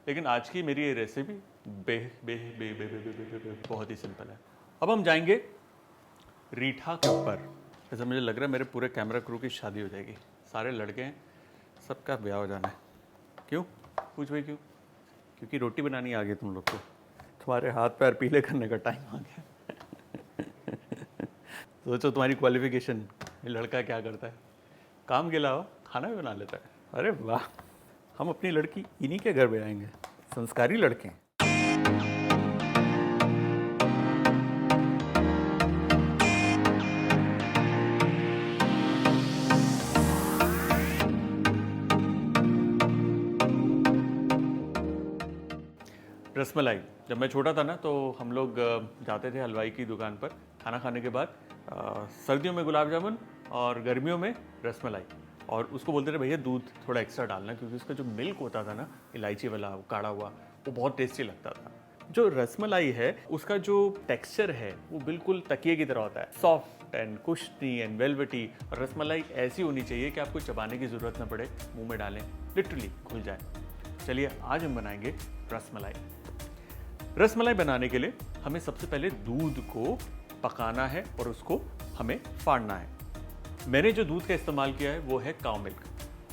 लेकिन आज की मेरी ये रेसिपी बे बे बे बे बे बे बे बे बे बहुत ही सिंपल है। अब हम जाएंगे रीठा के ऊपर। ऐसा मुझे लग रहा है मेरे पूरे कैमरा क्रू की शादी हो जाएगी। सारे लड़के हैं, सबका ब्याह हो जाना है। क्यों? पूछ भाई क्यों? क्योंकि रोटी बनानी आ गई तुम लोग को। तुम्हारे हाथ पैर पीले करने का टाइम आ गया। सोचो तुम्हारी क्वालिफिकेशन, ये लड़का क्या करता है? काम के अलावा खाना भी बना लेता है। अरे वाह, हम अपनी लड़की इन्हीं के घर में आएंगे। संस्कारी लड़के हैं। रसमलाई, जब मैं छोटा था ना तो हम लोग जाते थे हलवाई की दुकान पर खाना खाने के बाद। सर्दियों में गुलाब जामुन और गर्मियों में रसमलाई, और उसको बोलते थे भैया दूध थोड़ा एक्स्ट्रा डालना, क्योंकि उसका जो मिल्क होता था ना, इलायची वाला वो काढ़ा हुआ, वो बहुत टेस्टी लगता था। जो रसमलाई है उसका जो टेक्सचर है वो बिल्कुल तकिए की तरह होता है, सॉफ्ट एंड कुशनी एंड वेलवेटी। और रसमलाई ऐसी होनी चाहिए कि आपको चबाने की ज़रूरत ना पड़े, मुंह में डालें, लिटरली घुल जाए। चलिए आज हम बनाएंगे रसमलाई। रसमलाई बनाने के लिए हमें सबसे पहले दूध को पकाना है और उसको हमें फाड़ना है। मैंने जो दूध का इस्तेमाल किया है वो है काउ मिल्क।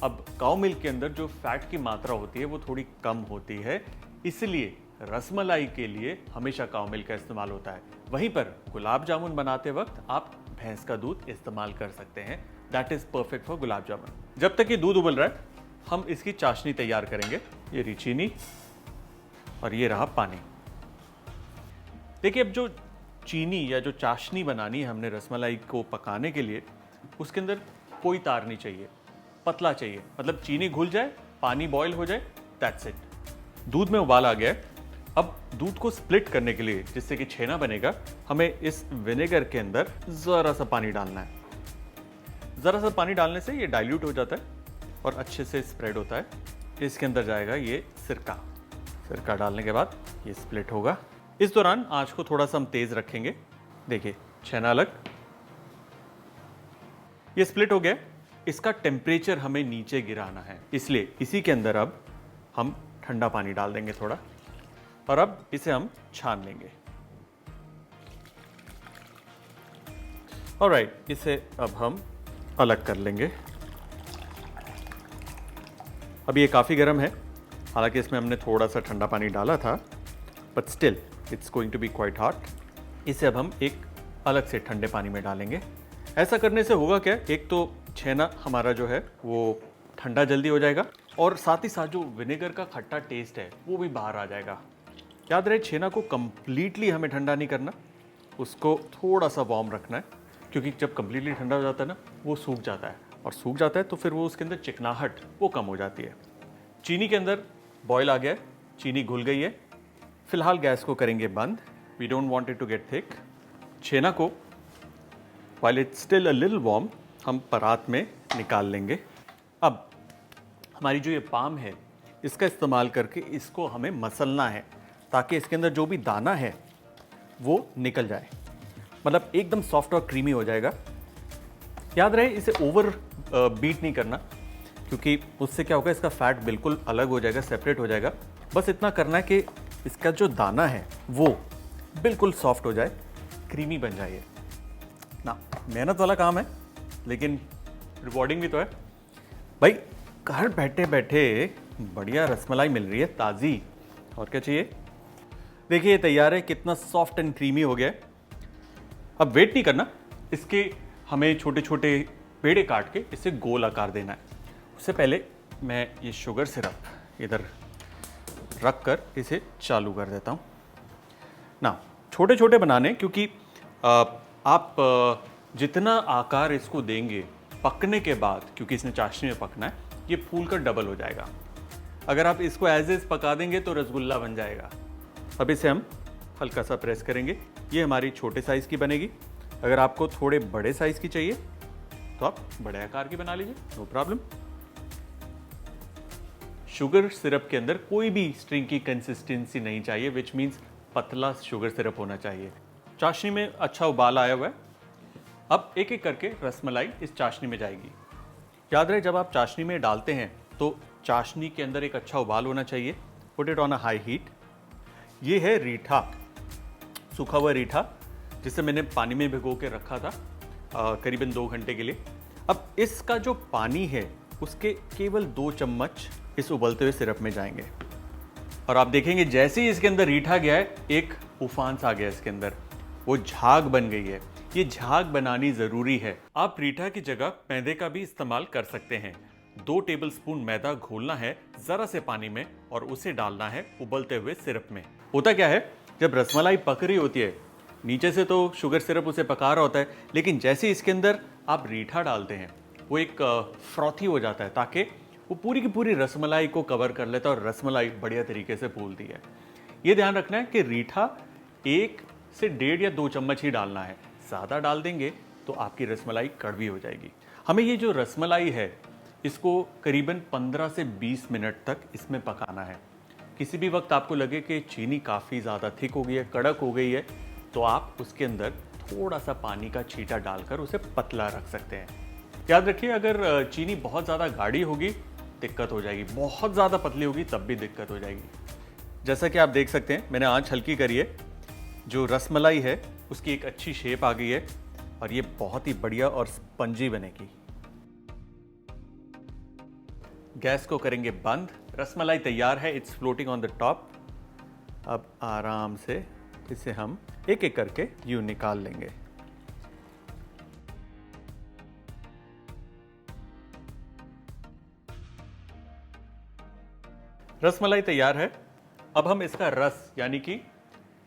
अब काउ मिल्क के अंदर जो फैट की मात्रा होती है वो थोड़ी कम होती है, इसलिए रसमलाई के लिए हमेशा काउ मिल्क का इस्तेमाल होता है। वहीं पर गुलाब जामुन बनाते वक्त आप भैंस का दूध इस्तेमाल कर सकते हैं। That is perfect for gulab jamun. जब तक ये दूध उबल रहा है हम इसकी चाशनी तैयार करेंगे। ये रही चीनी और ये रहा पानी। देखिए, अब जो चीनी या जो चाशनी बनानी है हमने रसमलाई को पकाने के लिए, उसके अंदर कोई तार नहीं चाहिए, पतला चाहिए। मतलब चीनी घुल जाए, पानी बॉईल हो जाए, दैट्स इट। दूध में उबाल आ गया है। अब दूध को स्प्लिट करने के लिए, जिससे कि छेना बनेगा, हमें इस विनेगर के अंदर ज़रा सा पानी डालना है। ज़रा सा पानी डालने से ये डाइल्यूट हो जाता है और अच्छे से स्प्रेड होता है। इसके अंदर जाएगा ये सिरका। सिरका डालने के बाद ये स्प्लिट होगा। इस दौरान आंच को थोड़ा सा हम तेज रखेंगे। देखिए, छेना अलग, ये स्प्लिट हो गया। इसका टेम्परेचर हमें नीचे गिराना है, इसलिए इसी के अंदर अब हम ठंडा पानी डाल देंगे थोड़ा, और अब इसे हम छान लेंगे। ऑलराइट, इसे अब हम अलग कर लेंगे। अब ये काफ़ी गर्म है, हालांकि इसमें हमने थोड़ा सा ठंडा पानी डाला था, but still it's going to be quite hot. इसे अब हम एक अलग से ठंडे पानी में डालेंगे। ऐसा करने से होगा क्या, एक तो छेना हमारा जो है वो ठंडा जल्दी हो जाएगा, और साथ ही साथ जो विनेगर का खट्टा टेस्ट है वो भी बाहर आ जाएगा। याद रहे, छेना को कंप्लीटली हमें ठंडा नहीं करना, उसको थोड़ा सा वार्म रखना है, क्योंकि जब कंप्लीटली ठंडा हो जाता है ना वो सूख जाता है, और सूख जाता है तो फिर वो उसके अंदर चिकनाहट वो कम हो जाती है। चीनी के अंदर बॉयल आ गया है, चीनी घुल गई है। फिलहाल गैस को करेंगे बंद। We don't want it to get thick. छेना को while it's still a little warm हम परात में निकाल लेंगे। अब हमारी जो ये पाम है, इसका इस्तेमाल करके इसको हमें मसलना है, ताकि इसके अंदर जो भी दाना है वो निकल जाए, मतलब एकदम सॉफ्ट और क्रीमी हो जाएगा। याद रहे, इसे ओवर बीट नहीं करना, क्योंकि उससे क्या होगा, इसका फैट बिल्कुल अलग हो जाएगा, सेपरेट हो जाएगा। बस इतना करना है कि इसका जो दाना है वो बिल्कुल सॉफ्ट हो जाए, क्रीमी बन जाए ना। मेहनत वाला काम है, लेकिन रिवॉर्डिंग भी तो है भाई। घर बैठे बैठे बढ़िया रसमलाई मिल रही है, ताज़ी, और क्या चाहिए। देखिए ये तैयार है, कितना सॉफ्ट एंड क्रीमी हो गया है। अब वेट नहीं करना, इसके हमें छोटे छोटे पेड़े काट के इसे गोल आकार देना है। उससे पहले मैं ये शुगर सिरप इधर रख कर इसे चालू कर देता हूँ ना। छोटे छोटे बनाने, क्योंकि आप जितना आकार इसको देंगे पकने के बाद, क्योंकि इसने चाशनी में पकना है, ये फूल कर डबल हो जाएगा। अगर आप इसको एज इज पका देंगे तो रसगुल्ला बन जाएगा। अब इसे हम हल्का सा प्रेस करेंगे। ये हमारी छोटे साइज़ की बनेगी। अगर आपको थोड़े बड़े साइज़ की चाहिए तो आप बड़े आकार की बना लीजिए, नो प्रॉब्लम। शुगर सिरप के अंदर कोई भी स्ट्रिंग की कंसिस्टेंसी नहीं चाहिए, विच मीन्स पतला शुगर सिरप होना चाहिए। चाशनी में अच्छा उबाल आया हुआ है। अब एक एक करके रसमलाई इस चाशनी में जाएगी। याद रहे, जब आप चाशनी में डालते हैं तो चाशनी के अंदर एक अच्छा उबाल होना चाहिए, put it on a high heat. ये है रीठा, सूखा हुआ रीठा, जिसे मैंने पानी में भिगो के रखा था करीबन 2 घंटे के लिए। अब इसका जो पानी है उसके केवल 2 चम्मच इस उबलते हुए सिरप में जाएंगे और आप देखेंगे जैसे ही इसके अंदर रीठा गया है एक उफान सा आ गया इसके अंदर, वो झाग बन गई है। ये झाग बनानी जरूरी है। आप रीठा की जगह मैदे का भी इस्तेमाल कर सकते हैं। 2 टेबलस्पून मैदा घोलना है जरा से पानी में और उसे डालना है उबलते हुए सिरप में। होता क्या है, जब रसमलाई पक रही होती है नीचे से तो शुगर सिरप उसे पका रहा होता है, लेकिन जैसे इसके अंदर आप रीठा डालते हैं वो एक फ्रॉथी हो जाता है ताकि वो पूरी की पूरी रसमलाई को कवर कर लेता है और रसमलाई बढ़िया तरीके से फूलती है। ये ध्यान रखना है कि रीठा 1 से 1.5 या 2 चम्मच ही डालना है। ज़्यादा डाल देंगे तो आपकी रसमलाई कड़वी हो जाएगी। हमें ये जो रसमलाई है इसको करीबन 15 से 20 मिनट तक इसमें पकाना है। किसी भी वक्त आपको लगे कि चीनी काफ़ी ज़्यादा थिक हो गई है, कड़क हो गई है, तो आप उसके अंदर थोड़ा सा पानी का छींटा डालकर उसे पतला रख सकते हैं। याद रखिए, अगर चीनी बहुत ज़्यादा गाढ़ी होगी दिक्कत हो जाएगी, बहुत ज़्यादा पतली होगी तब भी दिक्कत हो जाएगी। जैसा कि आप देख सकते हैं मैंने आंच हल्की करी है, जो रसमलाई है उसकी एक अच्छी शेप आ गई है और ये बहुत ही बढ़िया और स्पंजी बनेगी। गैस को करेंगे बंद। रसमलाई तैयार है, it's floating on the top. अब आराम से इसे हम एक एक करके यूं निकाल लेंगे। रसमलाई तैयार है। अब हम इसका रस यानी कि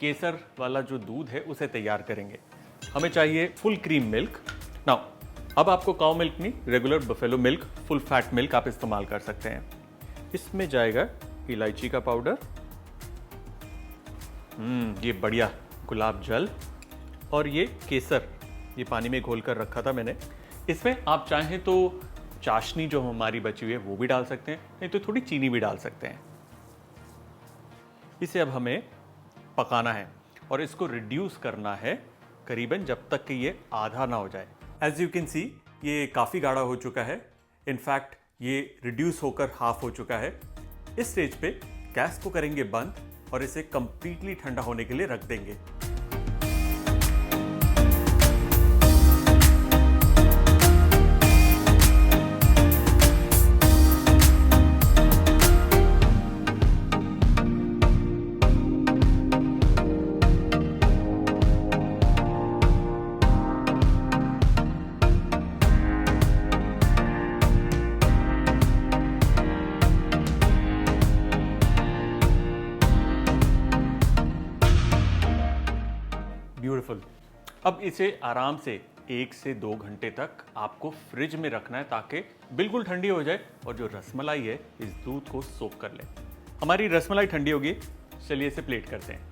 केसर वाला जो दूध है उसे तैयार करेंगे। हमें चाहिए फुल क्रीम मिल्क। नाउ अब आपको काउ मिल्क नहीं, regular buffalo milk, full fat milk आप इस्तेमाल कर सकते हैं। इसमें जाएगा इलायची का पाउडर, ये बढ़िया गुलाब जल, और ये केसर, ये पानी में घोल कर रखा था मैंने। इसमें आप चाहें तो चाशनी जो हमारी बची हुई है वो भी डाल सकते हैं, नहीं तो थोड़ी चीनी भी डाल सकते हैं। इसे अब हमें पकाना है और इसको रिड्यूस करना है करीबन जब तक कि ये आधा ना हो जाए। एज यू कैन सी ये काफ़ी गाढ़ा हो चुका है। इनफैक्ट ये रिड्यूस होकर हाफ हो चुका है। इस स्टेज पे गैस को करेंगे बंद और इसे कंप्लीटली ठंडा होने के लिए रख देंगे। ब्यूटीफुल। अब इसे आराम से 1 से 2 घंटे तक आपको फ्रिज में रखना है ताकि बिल्कुल ठंडी हो जाए और जो रसमलाई है इस दूध को सोख कर ले। हमारी रसमलाई ठंडी होगी, चलिए इसे प्लेट करते हैं।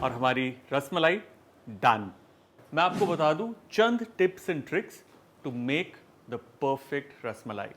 और हमारी रसमलाई डन। मैं आपको बता दूं चंद tips and tricks to make the perfect rasmalai.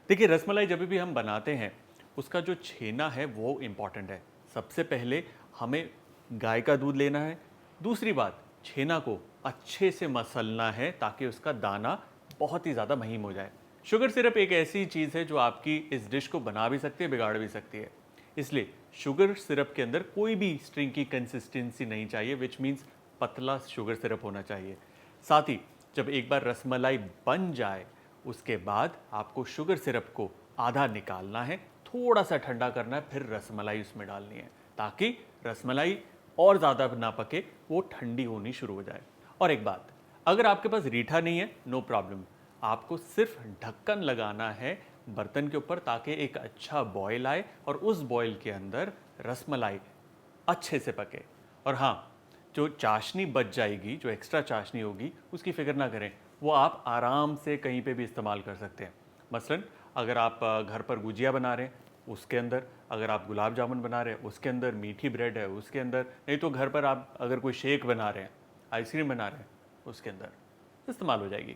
देखिए, रसमलाई जब भी हम बनाते हैं उसका जो छेना है वो इम्पॉर्टेंट है। सबसे पहले हमें गाय का दूध लेना है। दूसरी बात, छेना को अच्छे से मसलना है ताकि उसका दाना बहुत ही ज़्यादा महीन हो जाए। शुगर सिरप एक ऐसी चीज़ है जो आपकी इस डिश को बना भी सकती है, बिगाड़ भी सकती है। इसलिए शुगर सिरप के अंदर कोई भी स्ट्रिंग की कंसिस्टेंसी नहीं चाहिए, विच मीन्स पतला शुगर सिरप होना चाहिए। साथ ही जब एक बार रसमलाई बन जाए उसके बाद आपको शुगर सिरप को आधा निकालना है, थोड़ा सा ठंडा करना है, फिर रसमलाई उसमें डालनी है ताकि रसमलाई और ज़्यादा ना पके, वो ठंडी होनी शुरू हो जाए। और एक बात, अगर आपके पास रीठा नहीं है, नो प्रॉब्लम, आपको सिर्फ ढक्कन लगाना है बर्तन के ऊपर ताकि एक अच्छा बॉयल आए और उस बॉयल के अंदर रसमलाई अच्छे से पके। और हाँ, जो चाशनी बच जाएगी, जो एक्स्ट्रा चाशनी होगी, उसकी फिक्र ना करें, वो आप आराम से कहीं पे भी इस्तेमाल कर सकते हैं। मसलन अगर आप घर पर गुजिया बना रहे हैं उसके अंदर, अगर आप गुलाब जामुन बना रहे हैं उसके अंदर, मीठी ब्रेड है उसके अंदर, नहीं तो घर पर आप अगर कोई शेक बना रहे हैं, आइसक्रीम बना रहे हैं, उसके अंदर इस्तेमाल हो जाएगी।